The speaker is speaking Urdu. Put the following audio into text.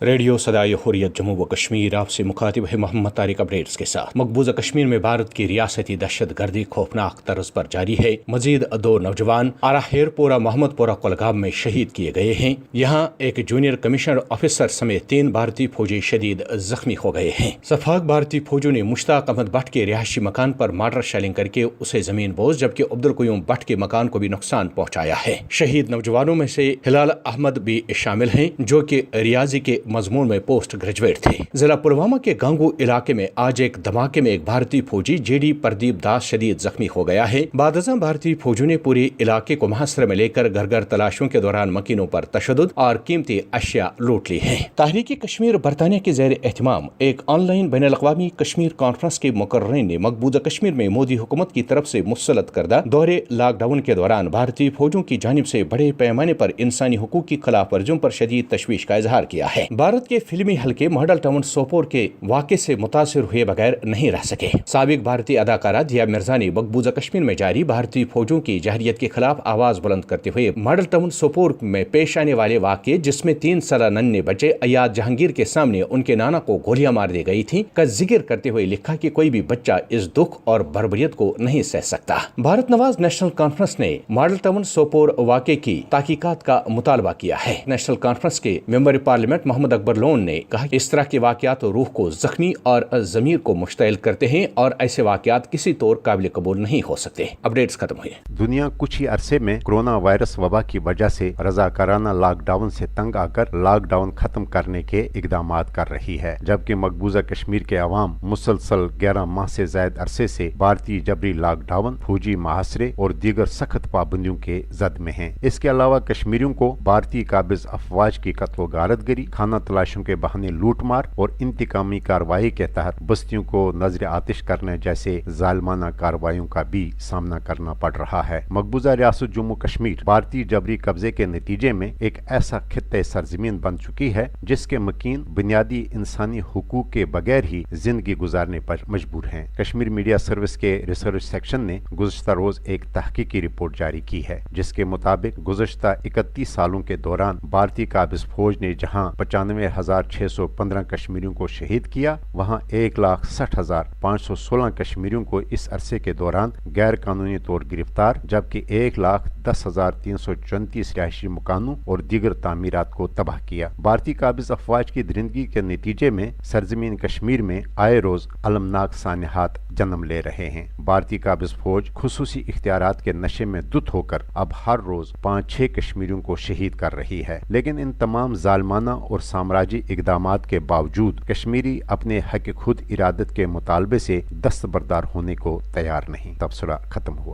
ریڈیو صدائے حریت جموں و کشمیر آپ سے مخاطب ہے محمد طارق اپڈیٹس کے ساتھ۔ مقبوضہ کشمیر میں بھارت کی ریاستی دہشت گردی خوفناک طرز پر جاری ہے۔ مزید 2 نوجوان آراہیر پورہ محمد پورہ کولگام میں شہید کیے گئے ہیں۔ یہاں ایک جونیئر کمشنر آفیسر سمیت 3 بھارتی فوجی شدید زخمی ہو گئے ہیں۔ صفاق بھارتی فوجیوں نے مشتاق احمد بٹ کے رہائشی مکان پر مارٹر شیلنگ کر کے اسے زمین بوز، جبکہ عبدالقیوم بٹ کے مکان کو بھی نقصان پہنچایا ہے۔ شہید نوجوانوں میں سے ہلال احمد بھی شامل ہیں، جو کہ ریاضی کے مضمون میں پوسٹ گریجویٹ تھے۔ ضلع پلوامہ کے گانگو علاقے میں آج ایک دھماکے میں ایک بھارتی فوجی JD پردیپ داس شدید زخمی ہو گیا ہے۔ بعد ازاں بھارتی فوجیوں نے پورے علاقے کو محاصرے میں لے کر گھر گھر تلاشیوں کے دوران مکینوں پر تشدد اور قیمتی اشیاء لوٹ لی ہیں۔ تحریک کشمیر برطانیہ کے زیر اہتمام ایک آن لائن بین الاقوامی کشمیر کانفرنس کے مقررین نے مقبوضہ کشمیر میں مودی حکومت کی طرف سے مسلط کردہ دورے لاک ڈاؤن کے دوران بھارتی فوجیوں کی جانب سے بڑے پیمانے پر انسانی حقوق کی خلاف ورزیوں پر شدید تشویش کا اظہار کیا ہے۔ بھارت کے فلمی حلقے ماڈل ٹاؤن سوپور کے واقعے سے متاثر ہوئے بغیر نہیں رہ سکے۔ سابق بھارتی اداکارہ دیا مرزا نے مقبوضہ کشمیر میں جاری بھارتی فوجیوں کی جارحیت کے خلاف آواز بلند کرتے ہوئے ماڈل ٹاؤن سوپور میں پیش آنے والے واقعے، جس میں 3 سالہ ننھے بچے ایاد جہانگیر کے سامنے ان کے نانا کو گولیاں مار دی گئی تھیں، کا ذکر کرتے ہوئے لکھا کہ کوئی بھی بچہ اس دکھ اور بربریت کو نہیں سہ سکتا۔ بھارت نواز نیشنل کانفرنس نے ماڈل ٹاؤن سوپور واقعے کی تحقیقات کا مطالبہ کیا ہے۔ نیشنل کانفرنس کے ممبر پارلیمنٹ محمد اکبر لون نے کہا کہ اس طرح کے واقعات روح کو زخمی اور ضمیر کو مشتعل کرتے ہیں اور ایسے واقعات کسی طور قابل قبول نہیں ہو سکتے۔ اپڈیٹس ختم ہوئے۔ دنیا کچھ ہی عرصے میں کورونا وائرس وبا کی وجہ سے رضاکارانہ لاک ڈاؤن سے تنگ آ کر لاک ڈاؤن ختم کرنے کے اقدامات کر رہی ہے، جبکہ مقبوضہ کشمیر کے عوام مسلسل 11 ماہ سے زائد عرصے سے بھارتی جبری لاک ڈاؤن، فوجی محاصرے اور دیگر سخت پابندیوں کے زد میں ہیں۔ اس کے علاوہ کشمیریوں کو بھارتی قابض افواج کی قتل و غارت گری، خانہ تلاشیوں کے بہانے لوٹ مار اور انتقامی کارروائی کے تحت بستیوں کو نظر آتش کرنے جیسے ظالمانہ کارروائیوں کا بھی سامنا کرنا پڑ رہا ہے۔ مقبوضہ ریاست جموں کشمیر بھارتی جبری قبضے کے نتیجے میں ایک ایسا خطہ سرزمین بن چکی ہے جس کے مکین بنیادی انسانی حقوق کے بغیر ہی زندگی گزارنے پر مجبور ہیں۔ کشمیر میڈیا سروس کے ریسرچ سیکشن نے گزشتہ روز ایک تحقیقی رپورٹ جاری کی ہے، جس کے مطابق گزشتہ 31 سالوں کے دوران بھارتی قابض فوج نے جہاں 95,615 کشمیریوں کو شہید کیا، وہاں 1,60,516 کشمیریوں کو اس عرصے کے دوران غیر قانونی طور گرفتار، جبکہ 1,10,334 رہائشی مکانوں اور دیگر تعمیرات کو تباہ کیا۔ بھارتی قابض افواج کی درندگی کے نتیجے میں سرزمین کشمیر میں آئے روز المناک سانحات جنم لے رہے ہیں۔ بھارتی قابض فوج خصوصی اختیارات کے نشے میں دھت ہو کر اب ہر روز 5-6 کشمیریوں کو شہید کر رہی ہے، لیکن ان تمام ظالمانہ اور سامراجی اقدامات کے باوجود کشمیری اپنے حق خود ارادت کے مطالبے سے دستبردار ہونے کو تیار نہیں۔ تبصرہ ختم ہوا۔